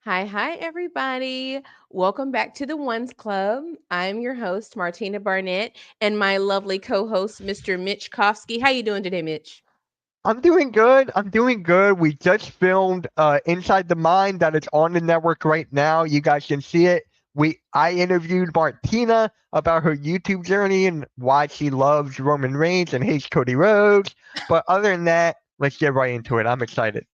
Hi, everybody. Welcome back to the Ones Club. I'm your host, Martina Barnett, and my lovely co-host, Mr. Mitch Kofsky. How you doing today, Mitch? I'm doing good. I'm doing good. We just filmed Inside the Mind that is on the network right now. You guys can see it. I interviewed Martina about her YouTube journey and why she loves Roman Reigns and hates Cody Rhodes. But other than that, let's get right into it. I'm excited.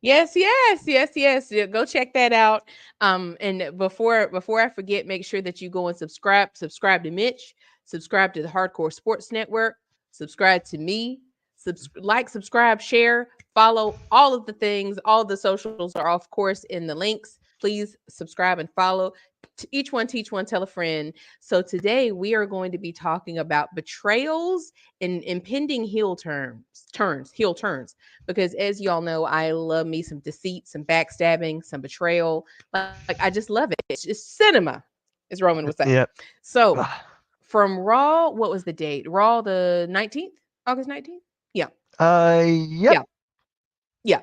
Yes. Yeah, go check that out. And before I forget, make sure that you go and subscribe to Mitch, subscribe to the Hardcore Sports Network, subscribe to me, subscribe, share, follow all of the things. All the socials are of course in the links. Please subscribe and follow. Each one teach one, tell a friend. So today we are going to be talking about betrayals and impending heel turns because as y'all know, I love me some deceit, some backstabbing, some betrayal. Like I just love it. It's just cinema, as Roman would say. Yep. So from Raw, what was the date? Raw the 19th? August 19th? Yeah. Yep. Yeah. Yeah.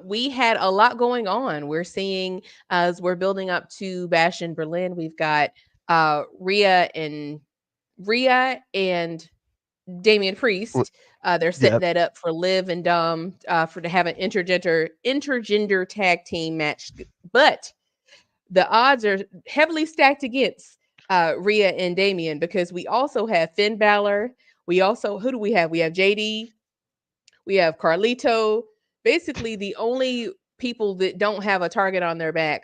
We had a lot going on. We're seeing as we're building up to Bash in Berlin, we've got Rhea and Damian w- Priest. They're setting Yep. that up for Liv and Dom for to have an intergender tag team match. But the odds are heavily stacked against Rhea and Damian because we also have Finn Balor. We also who do we have? We have JD. We have Carlito. Basically, the only people that don't have a target on their back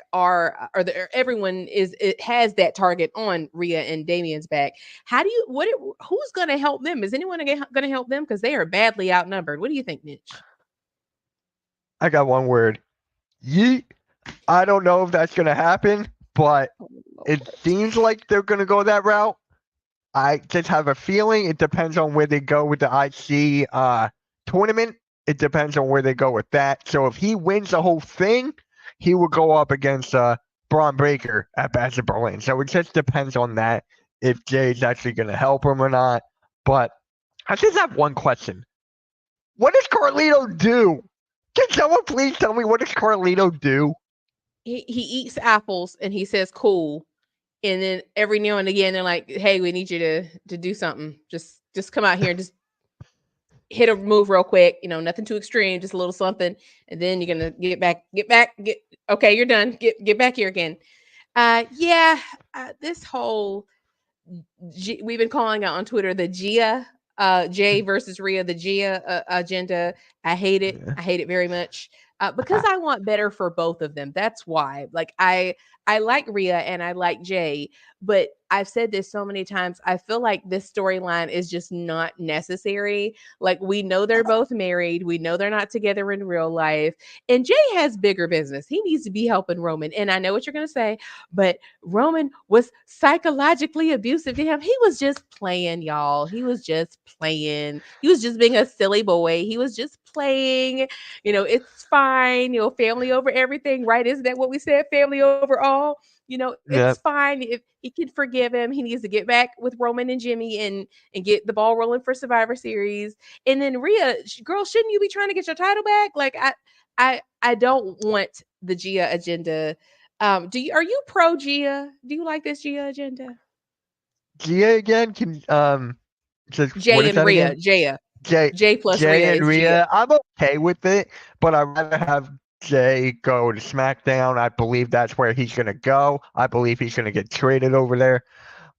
everyone is it has that target on Rhea and Damien's back. How do you who's going to help them? Is anyone going to help them because they are badly outnumbered? What do you think, Mitch? I got one word. Yeet. I don't know if that's going to happen, but Oh, it Lord. seems like they're going to go that route. I just have a feeling it depends on where they go with the IC tournament. It depends on where they go with that. So if he wins the whole thing, he will go up against Braun Breaker at Bash of Berlin. So it just depends on that if Jay's actually going to help him or not. But I just have one question. What does Carlito do? Can someone please tell me what does Carlito do? He eats apples and he says cool, and then every now and again they're like, "Hey, we need you to do something. Just come out here and just hit a move real quick, nothing too extreme, just a little something, and then you're gonna get okay, you're done. Get back here again. Yeah, this whole we've been calling it on Twitter the Gia Jay versus Rhea, the Gia agenda. I hate it. Yeah. I hate it very much. Because I want better for both of them. That's why. Like I like Rhea and I like Jay, but I've said this so many times. I feel like this storyline is just not necessary. Like we know they're both married. We know they're not together in real life. And Jay has bigger business. He needs to be helping Roman. And I know what you're gonna say, but Roman was psychologically abusive to him. He was just playing, y'all. He was just playing. He was just being a silly boy. He was just playing. It's fine. Family over everything, right? Isn't that what we said? Family over all. It's Yeah. fine if he can forgive him. He needs to get back with Roman and Jimmy and get the ball rolling for Survivor Series. And then Rhea, girl, shouldn't you be trying to get your title back? Like I don't want the Gia agenda. Are you pro Gia? Do you like this Gia agenda? Gia again? Can just what Jay is and that Rhea, again? Jaya. Jay Jay plus Rhea Jay and is Gia. Rhea. I'm okay with it, but I'd rather have Jay go to SmackDown. I believe that's where he's gonna go. I believe he's gonna get traded over there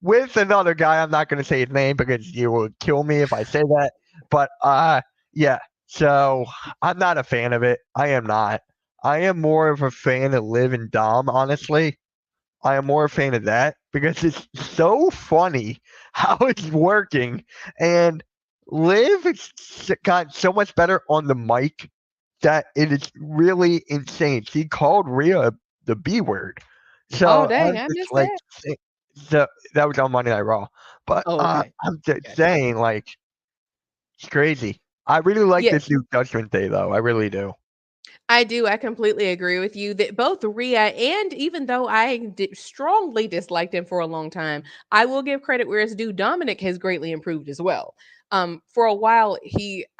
with another guy. I'm not gonna say his name because you will kill me if I say that. But yeah. So I'm not a fan of it. I am not. I am more of a fan of Liv and Dom, honestly. I am more a fan of that because it's so funny how it's working. And Liv has got so much better on the mic that it is really insane. She called Rhea the B word. Oh, So dang, I'm I just missed like, that. so that was on Monday Night Raw. But Oh, okay. I'm just Gotcha. saying, like, it's crazy. I really like Yeah, this new Judgment Day, though. I really do. I do. I completely agree with you that both Rhea and even though strongly disliked him for a long time, I will give credit where it's due. Dominic has greatly improved as well. For a while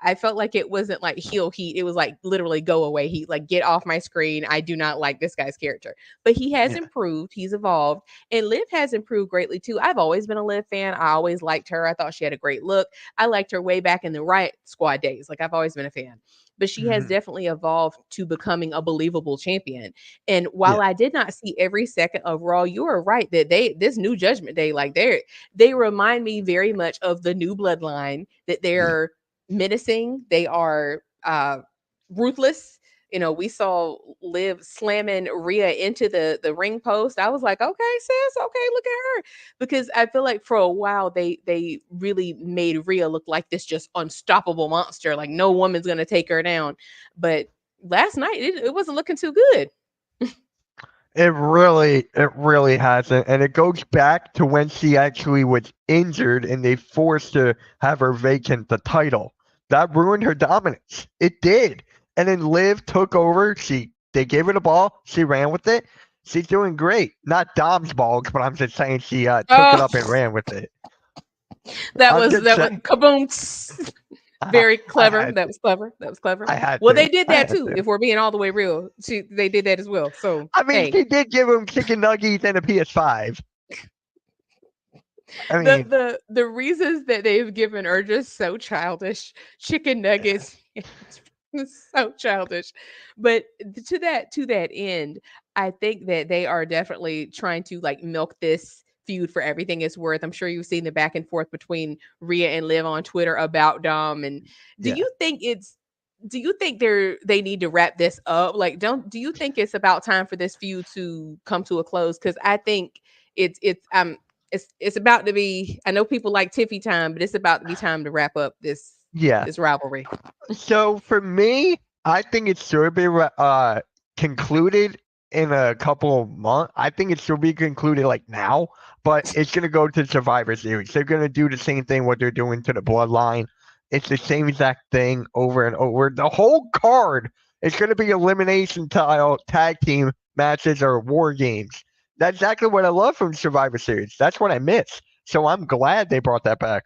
I felt like it wasn't like heel heat, it was like literally go away heat, like get off my screen, I do not like this guy's character. But he has Yeah. improved, he's evolved, and Liv has improved greatly too. I've always been a Liv fan, I always liked her, I thought she had a great look. I liked her way back in the Riot Squad days, like I've always been a fan. But she has Hmm. definitely evolved to becoming a believable champion. And while Yeah. I did not see every second of Raw, you are right that this new Judgment Day, like they remind me very much of the new bloodline, that they're menacing, they are ruthless. You know, we saw Liv slamming Rhea into the ring post. I was like, okay, sis, okay, look at her. Because I feel like for a while they really made Rhea look like this just unstoppable monster, like no woman's gonna take her down. But last night it wasn't looking too good. It really hasn't, and it goes back to when she actually was injured, and they forced to have her vacant the title. That ruined her dominance. It did, and then Liv took over. They gave her the ball. She ran with it. She's doing great. Not Dom's balls, but I'm just saying she took it Oh, up and ran with it. that I'm was just that was saying. kaboom. I, Very I clever. had That to. was clever. That was clever. I had Well, to. they did I that had too. to. If we're being all the way real, they did that as well. So I mean, hey, she did give him chicken nuggets and a PS5. I the mean, the reasons that they've given are just so childish. Chicken yeah, nuggets, it's so childish. But to that end, I think that they are definitely trying to like milk this feud for everything it's worth. I'm sure you've seen the back and forth between Rhea and Liv on Twitter about Dom. And do yeah. you think it's do you think they need to wrap this up? Like, don't do you think it's about time for this feud to come to a close? Because I think it's about to be. I know people like Tiffy time, but it's about to be time to wrap up Yeah. this rivalry. So for me, I think it should be concluded in a couple of months. I think it should be concluded like now, but it's gonna go to Survivor Series. They're gonna do the same thing what they're doing to the Bloodline. It's the same exact thing over and over. The whole card is gonna be elimination style tag team matches or war games. That's exactly what I love from Survivor Series. That's what I miss. So I'm glad they brought that back.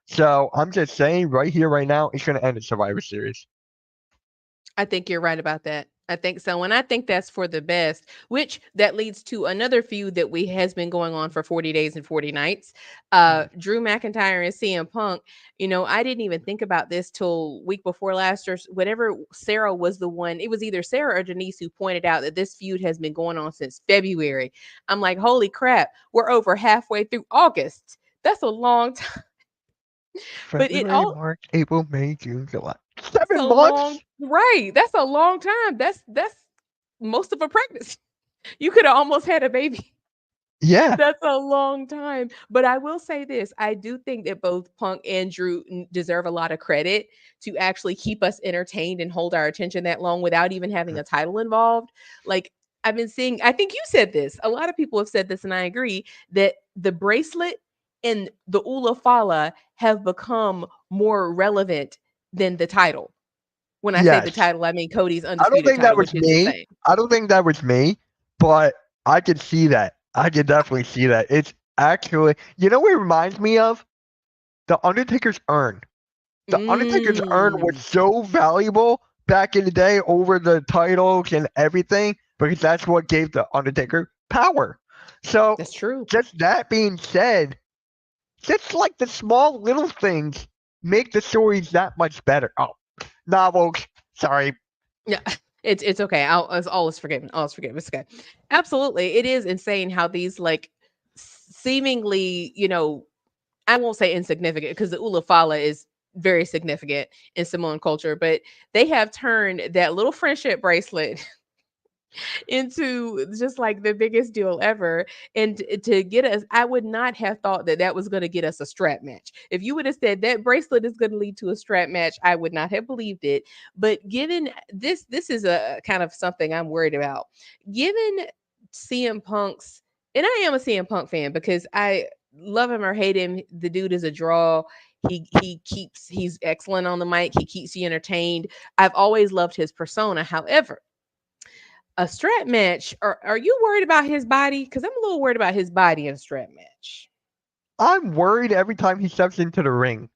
So I'm just saying right here, right now, it's going to end in Survivor Series. I think you're right about that. I think so, and I think that's for the best. Which that leads to another feud that we has been going on for 40 days and 40 nights. Mm. Drew McIntyre and CM Punk. You know, I didn't even think about this till week before last, or whatever. Sarah was the one. It was either Sarah or Denise who pointed out that this feud has been going on since February. I'm like, holy crap, we're over halfway through August. That's a long time, but it February, all March, April, May, June, July. that's a 7 months? long right. That's a long time. That's most of a pregnancy. You could have almost had a baby. Yeah. That's a long time. But I will say this, I do think that both Punk and Drew deserve a lot of credit to actually keep us entertained and hold our attention that long without even having Mm. a title involved. Like I've been seeing, I think you said this. A lot of people have said this, and I agree that the bracelet and the Ula Fala have become more relevant than the title. When I say the Yes. title, I mean Cody's I don't undisputed think that title, was which is me. insane. I don't think that was me, but I could see that. I could definitely see that. It's actually, you know what it reminds me of? The Undertaker's urn. The Undertaker's urn was Mm, so valuable back in the day over the titles and everything because that's what gave the Undertaker power. So, that's true. just that being said, just like the small little things make the stories that much better. Oh, novels. Sorry. Yeah, it's okay. It's all is forgiven. All is forgiven. It's okay. Absolutely, it is insane how these like seemingly, I won't say insignificant because the Ulafala is very significant in Samoan culture, but they have turned that little friendship bracelet into just like the biggest deal ever. And to get us, I would not have thought that that was going to get us a strap match. If you would have said that bracelet is going to lead to a strap match, I would not have believed it. But given this is a kind of something I'm worried about. Given CM Punk's, and I am a CM Punk fan because I love him or hate him, the dude is a draw. He's excellent on the mic. He keeps you entertained. I've always loved his persona. However, a strap match, are you worried about his body? Because I'm a little worried about his body in a strap match. I'm worried every time he steps into the ring.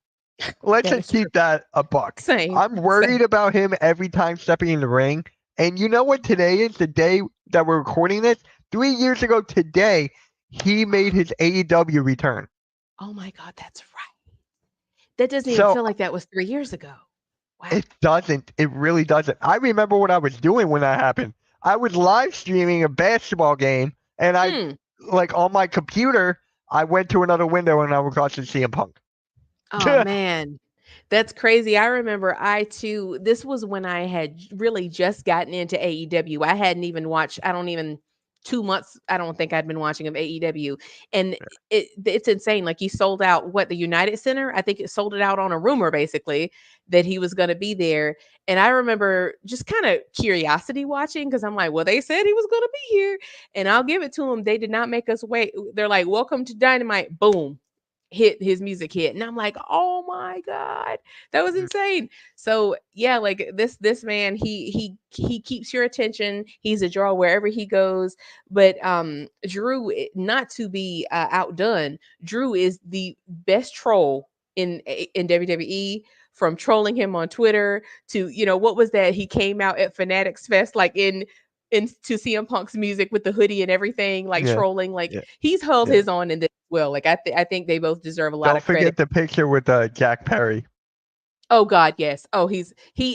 Let's That just is true. keep that a buck. Same. I'm Same. worried about him every time stepping in the ring. And you know what today is? The day that we're recording this? 3 years ago today, he made his AEW return. Oh my God, that's right. That doesn't even So feel like that was 3 years ago. Wow. it doesn't. It really doesn't. I remember what I was doing when that happened. I was live streaming a basketball game, and I, Hmm. like, on my computer, I went to another window and I was watching CM Punk. Oh man. That's crazy. I remember I too, this was when I had really just gotten into AEW. I hadn't even watched, I don't even 2 months, I don't think I'd been watching of AEW. And it's insane. Like he sold out what the United Center. I think it sold it out on a rumor basically that he was gonna be there. And I remember just kind of curiosity watching because I'm like, well, they said he was gonna be here. And I'll give it to them. They did not make us wait. They're like, welcome to Dynamite. Boom, his music hit, and I'm like, oh my God, that was insane. So yeah, like this man, he keeps your attention. He's a draw wherever he goes. But Drew, not to be outdone, Drew is the best troll in WWE. From trolling him on Twitter to, what was that, he came out at Fanatics Fest like into CM Punk's music with the hoodie and everything, like Yeah, trolling. Like yeah, he's held yeah. his own in this as well. Like I think they both deserve a lot Don't of credit. forget the picture with Jack Perry. Oh God, yes. Oh, he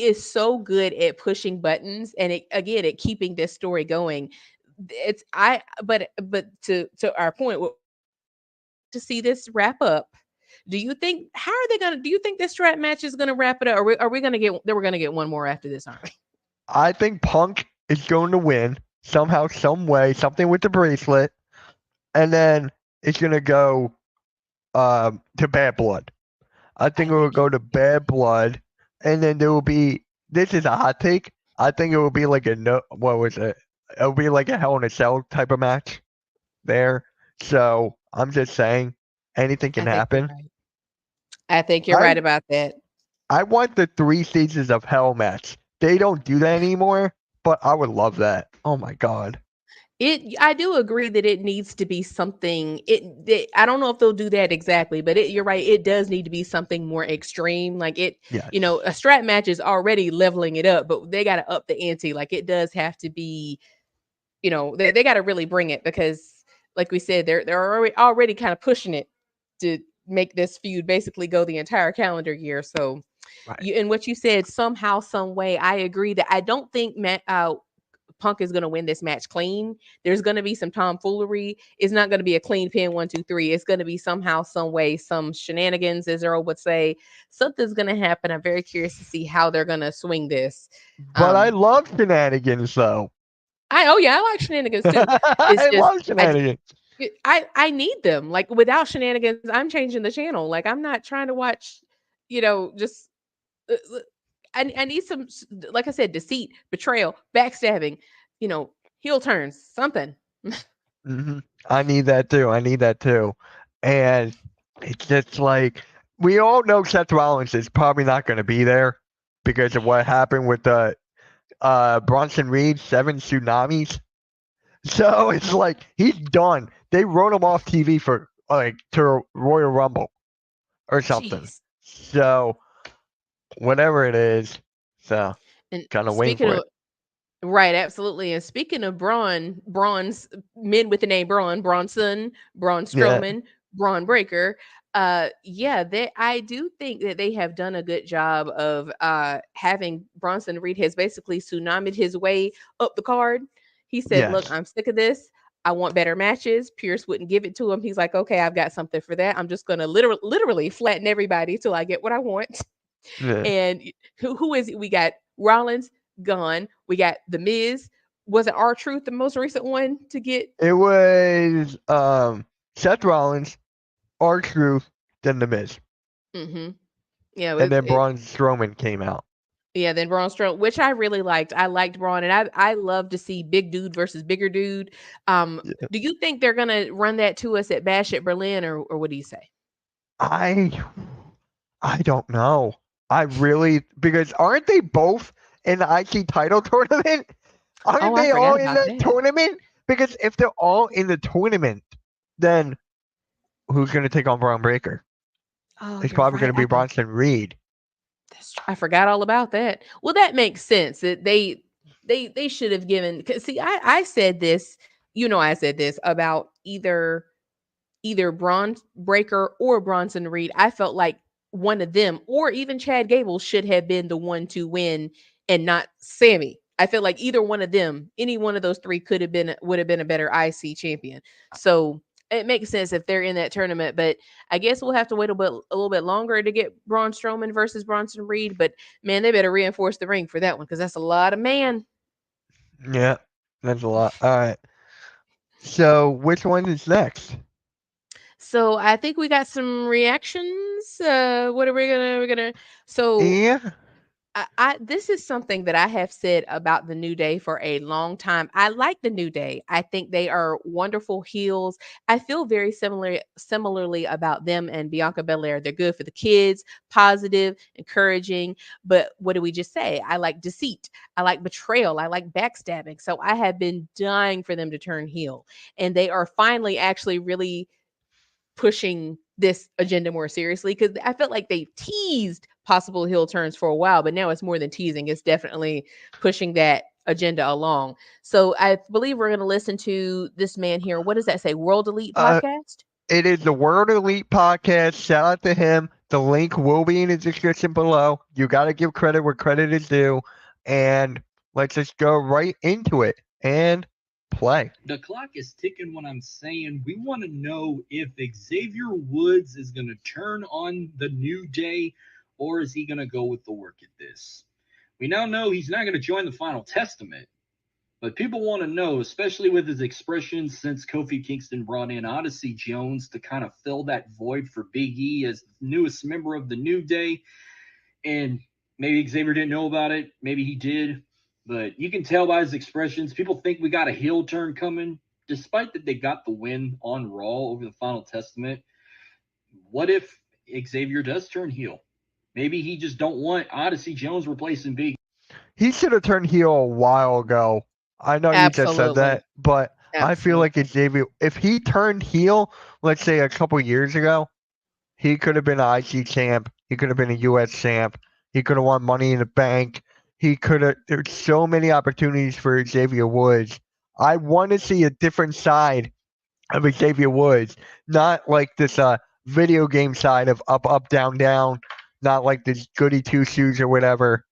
is so good at pushing buttons and at keeping this story going. It's I but to our point, to see this wrap up. Do you think how are they gonna? Do you think this strap match is gonna wrap it up? Or are we gonna get? We're gonna get one more after this, aren't we? I think Punk is going to win somehow, some way, something with the bracelet, and then it's going to go to Bad Blood. I think I it will think go you're to Bad Blood, and then there will be. This is a hot take. I think it will be like a no. What was it? It'll be like a Hell in a Cell type of match there. So I'm just saying, anything can I think you're happen. right. I think you're I right about that. I want the 3 stages of Hell match. They don't do that anymore, but I would love that. Oh my god. I do agree that it needs to be something I don't know if they'll do that exactly, but you're right, it does need to be something more extreme. Like Yes. a strap match is already leveling it up, but they got to up the ante. Like it does have to be, they got to really bring it because like we said, they're already kind of pushing it to make this feud basically go the entire calendar year. So Right. you and what you said, somehow, some way, I agree that I don't think Punk is going to win this match clean. There's going to be some tomfoolery. It's not going to be a clean pin 1, 2, 3. It's going to be somehow, some way, some shenanigans, as Earl would say. Something's going to happen. I'm very curious to see how they're going to swing this. But I Um, love shenanigans though. oh yeah, I like shenanigans too. It's I just love shenanigans. I need them. Like without shenanigans, I'm changing the channel. Like I'm not trying to watch, just I need some, like I said, deceit, betrayal, backstabbing, heel turns, something. I need that too. I need that too. And it's just like we all know Seth Rollins is probably not going to be there because of what happened with the Bronson Reed 7 tsunamis. So it's like he's done. They wrote him off TV for like to Royal Rumble or something. Jeez. So whatever it is, so And kind of waiting speaking for of it. right, absolutely. And speaking of Braun's men with the name Bronson, Braun Yeah. Strowman, Braun Breaker. Yeah, I do think that they have done a good job of having Bronson Reed has basically tsunamied his way up the card. He said, "Look, Yes. I'm sick of this. I want better matches." Pierce wouldn't give it to him. He's like, "Okay, I've got something for that. I'm just gonna literally flatten everybody till I get what I want." Yeah. And who is it? We got Rollins gone. We got the Miz. Was it R-Truth the most recent one to get? It was Seth Rollins, R-Truth, then The Miz, Mm-hmm. Yeah, and then Braun Strowman came out. yeah. Then Braun Strowman, which I really liked. I liked Braun, and I love to see big dude versus bigger dude. Yeah. Do you think they're gonna run that to us at Bash at Berlin, or what do you say? I I don't know. I really because aren't they both in the IC title tournament? Aren't Oh, I they all forgot in about the that. tournament? Because if they're all in the tournament, then who's going to take on Braun Breaker? Oh, It's you're probably going right. to be Bronson Reed. I forgot all about that. Well, that makes sense. That they should have given. 'Cause see, I said this. I said this about either Braun Breaker or Bronson Reed. I felt like one of them, or even Chad Gable, should have been the one to win, and not Sammy. I feel like either one of them, any one of those three, would have been a better IC champion. So it makes sense if they're in that tournament. But I guess we'll have to wait a little bit longer to get Braun Strowman versus Bronson Reed. But man, they better reinforce the ring for that one because that's a lot of man. Yeah, that's a lot. All right. So which one is next? So I think we got some reactions. What are we gonna? We're gonna. So Yeah. this is something that I have said about the New Day for a long time. I like the New Day. I think they are wonderful heels. I feel very similarly about them and Bianca Belair. They're good for the kids, positive, encouraging. But what do we just say? I like deceit. I like betrayal. I like backstabbing. So I have been dying for them to turn heel, and they are finally actually really pushing this agenda more seriously because I felt like they teased possible heel turns for a while, but now it's more than teasing. It's definitely pushing that agenda along. So I believe we're going to listen to this man here. What does that say? World Elite Uh, Podcast? it is the World Elite Podcast. Shout out to him. The link will be in the description below. You got to give credit where credit is due. And let's just go right into it and play. The clock is ticking when I'm saying we want to know if Xavier Woods is going to turn on the New Day or is he going to go with the work at this. We now know he's not going to join the Final Testament, but people want to know, especially with his expressions since Kofi Kingston brought in Odyssey Jones to kind of fill that void for Big E as the newest member of the New Day. And maybe Xavier didn't know about it. Maybe he did. But you can tell by his expressions, people think we got a heel turn coming, despite that they got the win on Raw over the Final Testament. What if Xavier does turn heel? Maybe he just don't want Odyssey Jones replacing Big. He should have turned heel a while ago. I know you just said Absolutely. that, but I feel like Absolutely. Xavier, if he turned heel, let's say a couple years ago, he could have been an IC champ. He could have been a US champ. He could have won Money in the Bank. He could have. There's so many opportunities for Xavier Woods. I want to see a different side of Xavier Woods, not like this video game side of up, up, down, down. Not like this goody two shoes or whatever.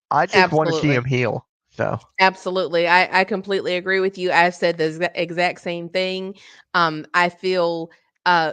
I just want to see Absolutely. him heal. So Absolutely. I completely agree with you. I've said the exact same thing. I feel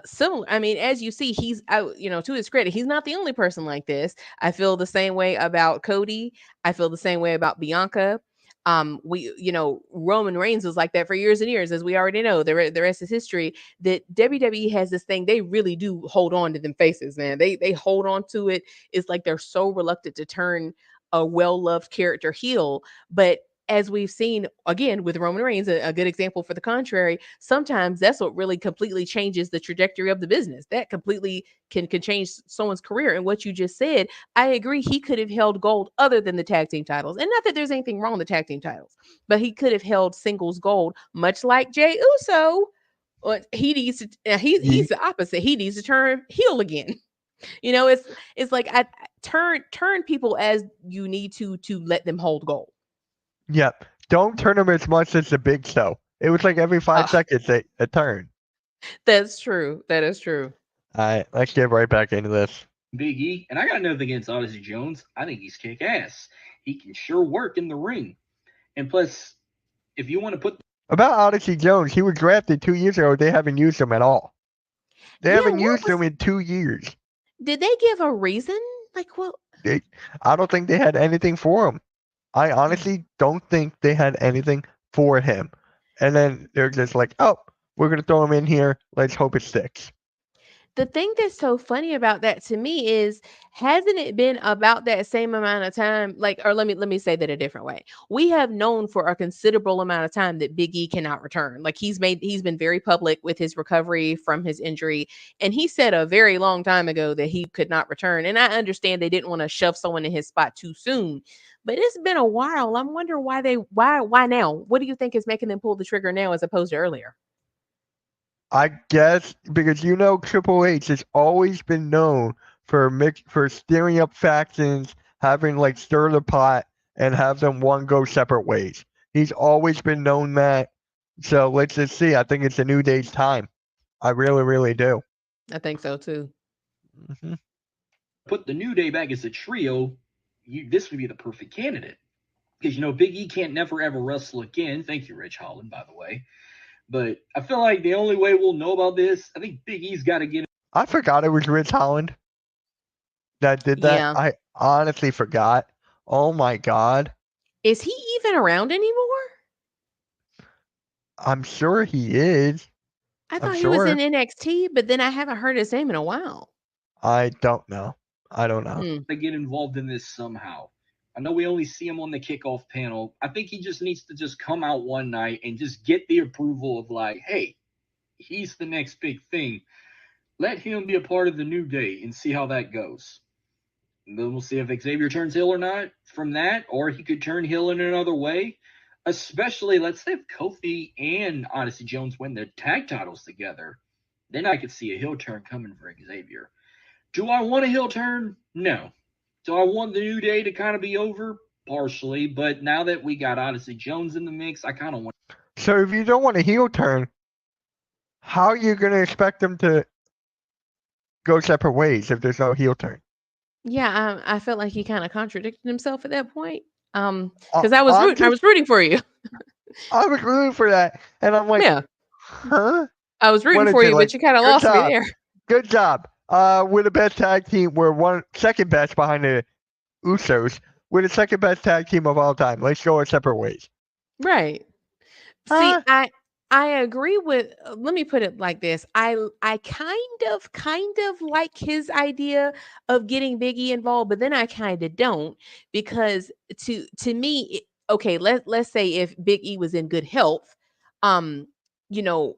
similar. I mean, as you see, to his credit, he's not the only person like this. I feel the same way about Cody. I feel the same way about Bianca. Roman Reigns was like that for years and years, as we already know. The rest is history. That WWE has this thing, they really do hold on to them faces, man. They hold on to it. It's like they're so reluctant to turn a well-loved character heel. But as we've seen again with Roman Reigns, a good example for the contrary, sometimes that's what really completely changes the trajectory of the business. That completely can change someone's career. And what you just said, I agree. He could have held gold other than the tag team titles. And not that there's anything wrong with the tag team titles, but he could have held singles gold, much like Jey Uso. But he needs to, he's he, the opposite. He needs to turn heel again. It's like I turn people as you need to let them hold gold. yep. Don't turn him as much as the Big Show. It was like every 5 seconds a turn. That's true. That is true. All right, let's get right back into this. Big E, and I got nothing against Odyssey Jones. I think he's kick ass. He can sure work in the ring. And plus, if you want to put About Odyssey Jones, he was drafted 2 years ago. They haven't used him at all. They Yeah, haven't what used was him in 2 years. did they give a reason? Like what? They, I don't think they had anything for him. I honestly don't think they had anything for him. And then they're just like, oh, we're going to throw him in here. Let's hope it sticks. The thing that's so funny about that to me is, hasn't it been about that same amount of time? Like, or let me say that a different way. We have known for a considerable amount of time that Big E cannot return. Like he's been very public with his recovery from his injury, and he said a very long time ago that he could not return. And I understand they didn't want to shove someone in his spot too soon, but it's been a while. I'm wondering why now. What do you think is making them pull the trigger now as opposed to earlier? I guess because Triple H has always been known for stirring up factions, having like stir the pot and have them one go separate ways. He's always been known that. So let's just see. I think it's a New Day's time. I really, really do. I think so too. hmm Put the New Day back as a trio, this would be the perfect candidate. Because Big E can't never ever wrestle again. Thank you, Rich Holland, by the way. But I feel like the only way we'll know about this, I think Big E's got to get. I forgot it was Rich Holland that did that. Yeah. I honestly forgot. Oh my god. Is he even around anymore? I'm sure he is. I I'm thought he was sure. in NXT, but then I haven't heard his name in a while. I don't know. I don't know. To get involved in this somehow. I know we only see him on the kickoff panel. I think he just needs to just come out one night and just get the approval of like, hey, he's the next big thing. Let him be a part of the New Day and see how that goes. And then we'll see if Xavier turns heel or not from that, or he could turn heel in another way. Especially, let's say if Kofi and Odyssey Jones win the tag titles together, then I could see a heel turn coming for Xavier. Do I want a heel turn? No. Do I want the New Day to kind of be over? Partially, but now that we got Odyssey Jones in the mix, I kind of want. So if you don't want a heel turn, how are you going to expect them to go separate ways if there's no heel turn? Yeah, I felt like he kind of contradicted himself at that point. Because I was rooting for you. I was rooting for that, and I'm like, yeah, huh? I was rooting for you, but you kind of lost me there. Good job. We're the best tag team. We're second best behind the Usos. We're the second best tag team of all time. Let's go our separate ways. Right. See, I agree with. Let me put it like this: I kind of like his idea of getting Big E involved, but then I kind of don't, because to me, okay, let's say if Big E was in good health,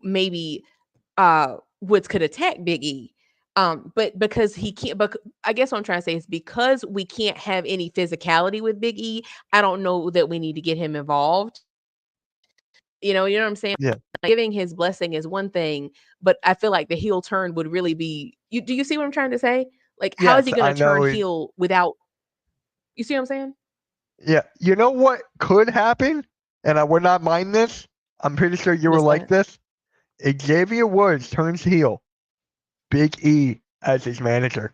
maybe Woods could attack Big E. But because he can't, but I guess what I'm trying to say is because we can't have any physicality with Big E, I don't know that we need to get him involved. You know what I'm saying? Yeah. Giving his blessing is one thing, but I feel like the heel turn would really be. Do you see what I'm trying to say? Like, how is he going to turn heel without? You see what I'm saying? Yeah. You know what could happen, and I would not mind this. I'm pretty sure you were like this. Xavier Woods turns heel. Big E as his manager.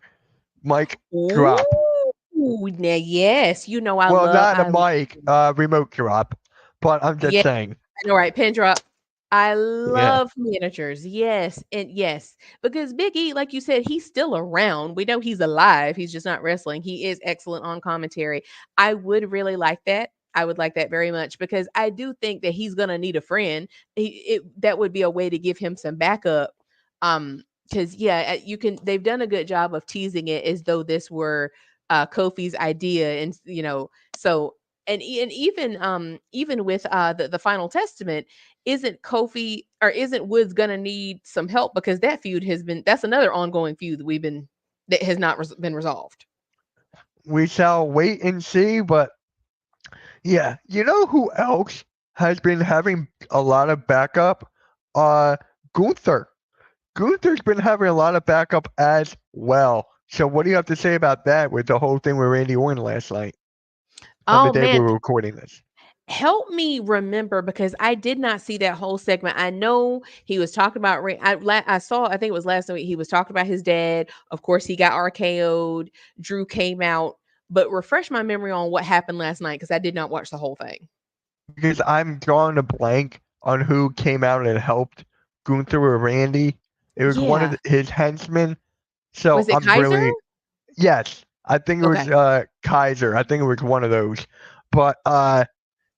Mic drop. Ooh, now yes, I love. Well, not a mic, remote drop, but I'm just saying. I know, right? Pin drop. I love managers. Yes. And yes, because Big E, like you said, he's still around. We know he's alive. He's just not wrestling. He is excellent on commentary. I would really like that. I would like that very much, because I do think that he's going to need a friend. That would be a way to give him some backup. Because they've done a good job of teasing it as though this were Kofi's idea. And, so, and even with the Final Testament, isn't Kofi or isn't Woods gonna need some help, because that feud that's another ongoing feud that has not been resolved. We shall wait and see, but yeah, you know who else has been having a lot of backup? Gunther. Gunther's been having a lot of backup as well. So what do you have to say about that with the whole thing with Randy Orton last night? On the day we were recording this. Help me remember, because I did not see that whole segment. I know he was talking about, I saw, I think it was last week, he was talking about his dad. Of course, he got RKO'd. Drew came out. But refresh my memory on what happened last night, because I did not watch the whole thing. Because I'm drawing a blank on who came out and helped Gunther or Randy. It was one of his henchmen. So was it Kaiser? Yes, I think it was Kaiser. I think it was one of those. But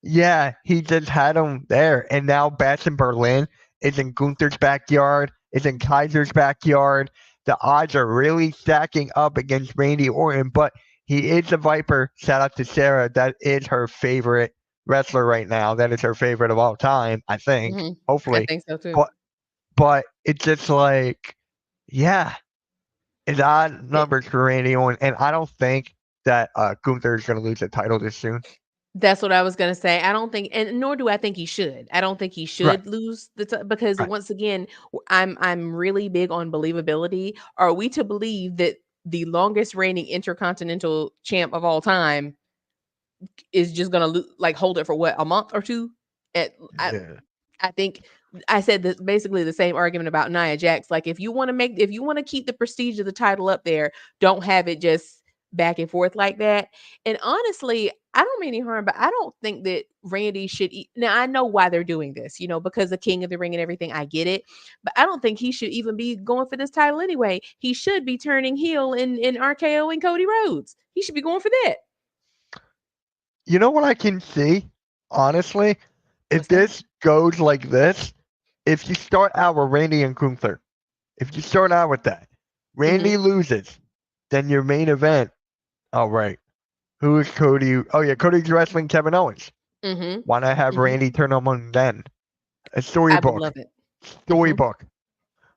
yeah, he just had him there. And now Bash in Berlin is in Gunther's backyard, is in Kaiser's backyard. The odds are really stacking up against Randy Orton, but he is a Viper. Shout out to Sarah. That is her favorite wrestler right now. That is her favorite of all time, I think. Mm-hmm. Hopefully. I think so too. But it's just like, yeah, it's odd numbers for Randy Orton. And I don't think that Gunther is going to lose the title this soon. That's what I was gonna say. I don't think, and nor do I think he should. I don't think he Right. should lose because Right. once again, I'm really big on believability. Are we to believe that the longest reigning intercontinental champ of all time is just gonna like hold it for what, a month or two? At Yeah. I think I said this basically the same argument about Nia Jax. Like if you want to keep the prestige of the title up there, don't have it just back and forth like that. And honestly, I don't mean any harm, but I don't think that Randy should now I know why they're doing this, because the King of the Ring and everything. I get it. But I don't think he should even be going for this title anyway. He should be turning heel in RKO and Cody Rhodes. He should be going for that. You know what I can see, honestly, if What's that? this goes like this, if you start out with Randy and Gunther, if you start out with that, Randy loses, then your main event. Oh right, who is Cody? Oh yeah, Cody's wrestling Kevin Owens. Mm-hmm. Why not have Mm-hmm. Randy turn him on then? A I would storybook, love it. storybook.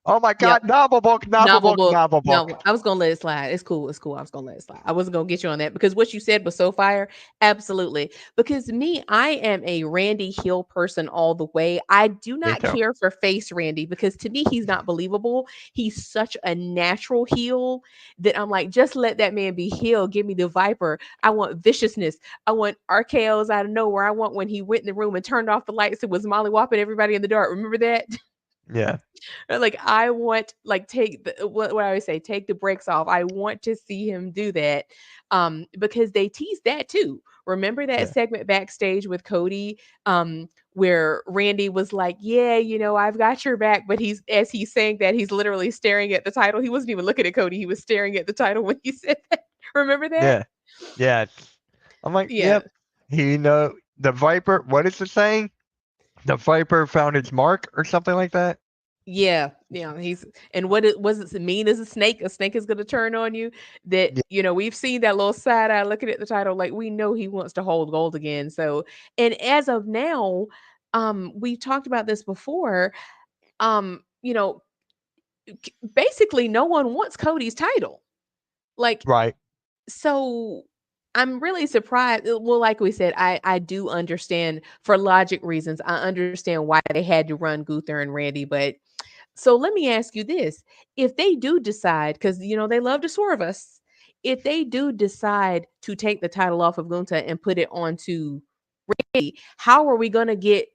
Oh my Yep. God, novel book, novel Novel book, book. novel No, book. I was gonna let it slide. It's cool. It's cool. I was gonna let it slide. I wasn't gonna get you on that because what you said was so fire. Absolutely. Because me, I am a Randy heel person all the way. I do Me not too. care for face Randy because to me he's not believable. He's such a natural heel that I'm like, just let that man be heel. Give me the Viper. I want viciousness. I want RKO's out of nowhere. I want when he went in the room and turned off the lights, it was Molly whopping everybody in the dark. Remember that? Yeah. Like I want like take the what I always say, take the brakes off. I want to see him do that. Because they teased that too. Remember that Yeah. segment backstage with Cody where Randy was like, "Yeah, I've got your back," but he's saying that he's literally staring at the title. He wasn't even looking at Cody. He was staring at the title when he said that. Remember that? Yeah. Yeah. I'm like, Yeah. yep. The Viper. What is the saying? The Viper found its mark or something like that. Yeah, he's and what it was it mean as a snake? A snake is gonna turn on you. That Yeah. we've seen that little side eye looking at the title, like we know he wants to hold gold again. So, and as of now, we talked about this before. Um, you know, basically, no one wants Cody's title. Like, Right. so I'm really surprised. Well, like we said, I do understand for logic reasons. I understand why they had to run Gunther and Randy, but so let me ask you this. If they do decide, because they love to swerve us, if they do decide to take the title off of Gunther and put it onto Randy, how are we gonna get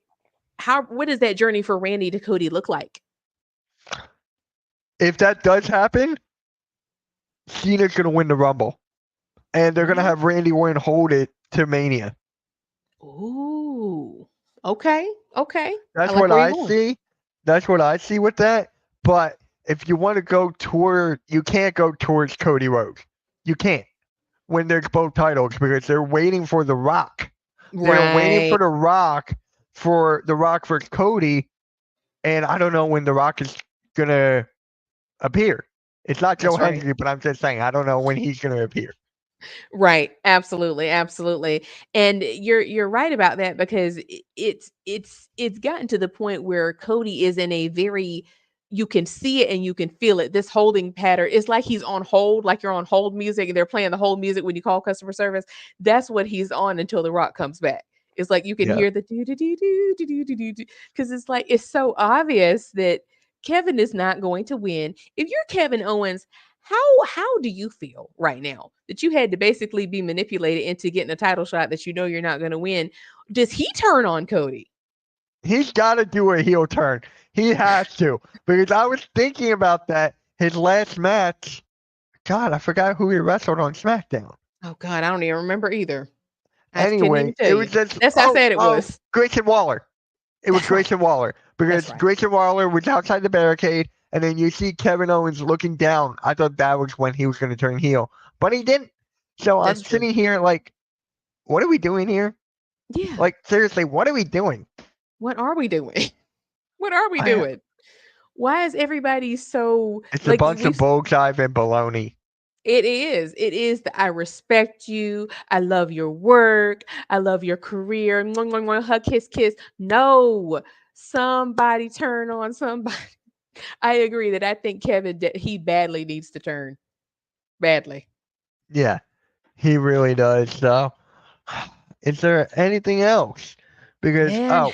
what does that journey for Randy to Cody look like? If that does happen, Cena's gonna win the Rumble, and they're gonna Ooh. have Randy Orton hold it to Mania. Ooh. Okay. Okay. I That's like what where you're I going. see. That's what I see with that. But if you want to go toward, you can't go towards Cody Rhodes. You can't when there's both titles because they're waiting for The Rock. They're waiting Right. for The Rock for Cody, and I don't know when The Rock is gonna appear. It's not Joe That's right. Hendry, but I'm just saying I don't know when he's gonna appear. Right. Absolutely. Absolutely. And you're right about that because it's gotten to the point where Cody is in a very you can see it and you can feel it. This holding pattern. It's like he's on hold, like you're on hold music and they're playing the hold music when you call customer service. That's what he's on until the Rock comes back. It's like you can Yeah. hear the do do do do do do do do because it's like it's so obvious that Kevin is not going to win. If you're Kevin Owens, how do you feel right now that you had to basically be manipulated into getting a title shot that you're not going to win? Does he turn on Cody? He's got to do a heel turn. He has to because I was thinking about that. His last match. God, I forgot who he wrestled on SmackDown. Oh God, I don't even remember either. I couldn't even Anyway, tell it you. was just That's how sad it was. Grayson Waller. It was That's right. Grayson Waller That's because right. Grayson Waller was outside the barricade, and then you see Kevin Owens looking down. I thought that was when he was going to turn heel, but he didn't. So That's I'm true. sitting here like, what are we doing here? Yeah. Like seriously, what are we doing? What are we doing? What are we I, doing? Why is everybody so it's a like bunch of bulljive and baloney. it is. It is that I respect you. I love your work. I love your career. Mwah, mwah, mwah, hug, kiss, kiss. No, somebody turn on somebody. I agree that I think Kevin he badly needs to turn badly. Yeah, he really does. So Is there anything else? Because Man.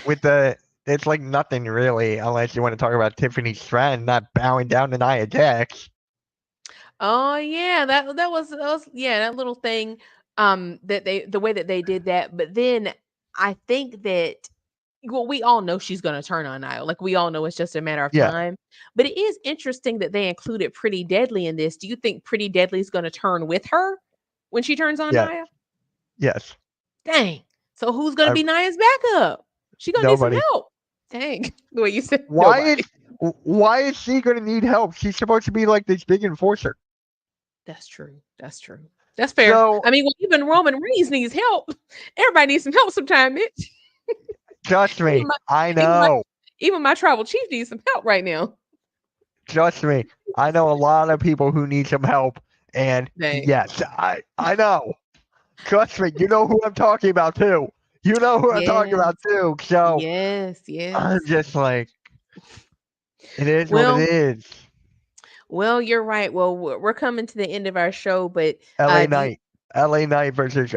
it's like nothing really, unless you want to talk about Tiffany Stratton not bowing down to Nia Jax. Oh yeah, that was yeah, that little thing that the way that they did that. But then I think that, well, we all know she's going to turn on Nia. Like, we all know it's just a matter of Yeah, time. But it is interesting that they included Pretty Deadly in this. Do you think Pretty Deadly is going to turn with her when she turns on yeah, Nia? yes. Dang. So who's going to I, be Nia's backup? She going to need some nobody. help. Dang. The way you said Why nobody. is why is she gonna need help? She's supposed to be like this big enforcer. That's true. That's true. That's fair. So I mean, well, even Roman Reigns needs help. Everybody needs some help sometime, Mitch. trust me, Even my, I even my, know. even my tribal chief needs some help right now. Trust me, I know a lot of people who need some help, and Dang. yes, I know. Trust me, you know who I'm talking about too. You know who I'm talking Yes. about too. So Yes. Yes. I'm just like, it is what it Well, is. well, you're right. Well, we're coming to the end of our show, but LA do you? Knight, LA Knight versus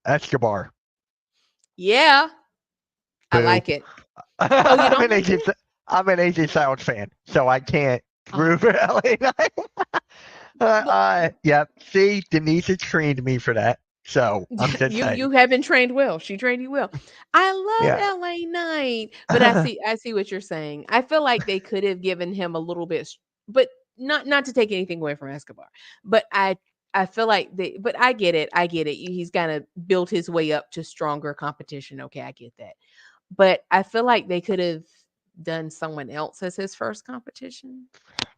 Escobar. Yeah, I Boo. like it. Oh, you I'm don't an like it? I'm an AJ Styles fan, so I can't root for Oh, LA Knight. look, Yep. See, Denise has trained me for that, so I'm just you saying. you have been trained well. She trained you well. I Yeah. love LA Knight, but I see what you're saying. I feel like they could have given him a little bit, but not to take anything away from Escobar. But I feel like but I get it. I get it. He's kind of built his way up to stronger competition. Okay, I get that. But I feel like they could have done someone else as his first competition.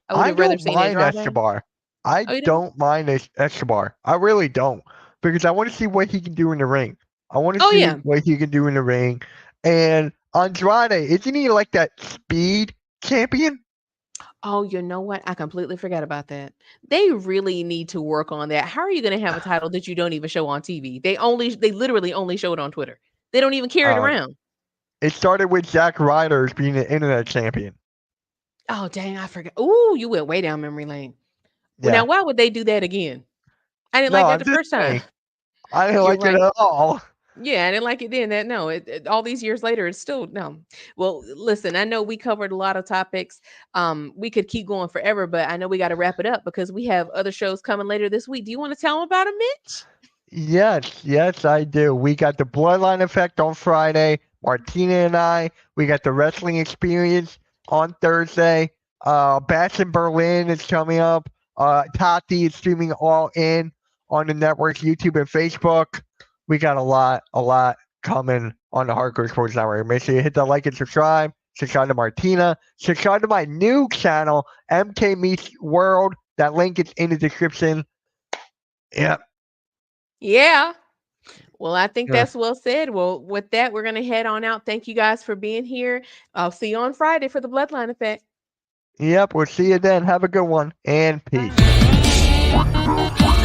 I would I have rather don't seen mind Andrade. Escobar. I Oh, you don't? don't mind Escobar. I really don't, because I want to see what he can do in the ring. I want to Oh see yeah. what he can do in the ring. And Andrade, isn't he like that speed champion? Oh, you know what? I completely forgot about that. They really need to work on that. How are you going to have a title that you don't even show on TV? They literally only show it on Twitter. They don't even carry it Uh, around. it started with Zack Ryder as being the internet champion. Oh, dang, I forgot. Ooh, you went way down memory lane. Well, now Yeah. why would they do that again? I didn't No, like that I'm the just first time. saying. I didn't You're like it right. at all. Yeah, I didn't like it then. That no, all these years later, it's still no. Well, listen, I know we covered a lot of topics. We could keep going forever, but I know we got to wrap it up because we have other shows coming later this week. Do you want to tell them about them, Mitch? Yes, I do. We got the Bloodline Effect on Friday. Martina and I. We got the Wrestling Experience on Thursday. Bash in Berlin is coming up. Tati is streaming All In on the network, YouTube and Facebook. We got a lot coming on the Hardcore Sports Network. Make sure you hit that like and subscribe. Subscribe to Martina. Subscribe to my new channel, MK Meets World. That link is in the description. Yep. Yeah. Well, I think Yeah. that's well said. Well, with that, we're going to head on out. Thank you guys for being here. I'll see you on Friday for the Bloodline Effect. Yep, we'll see you then. Have a good one, and peace. Bye.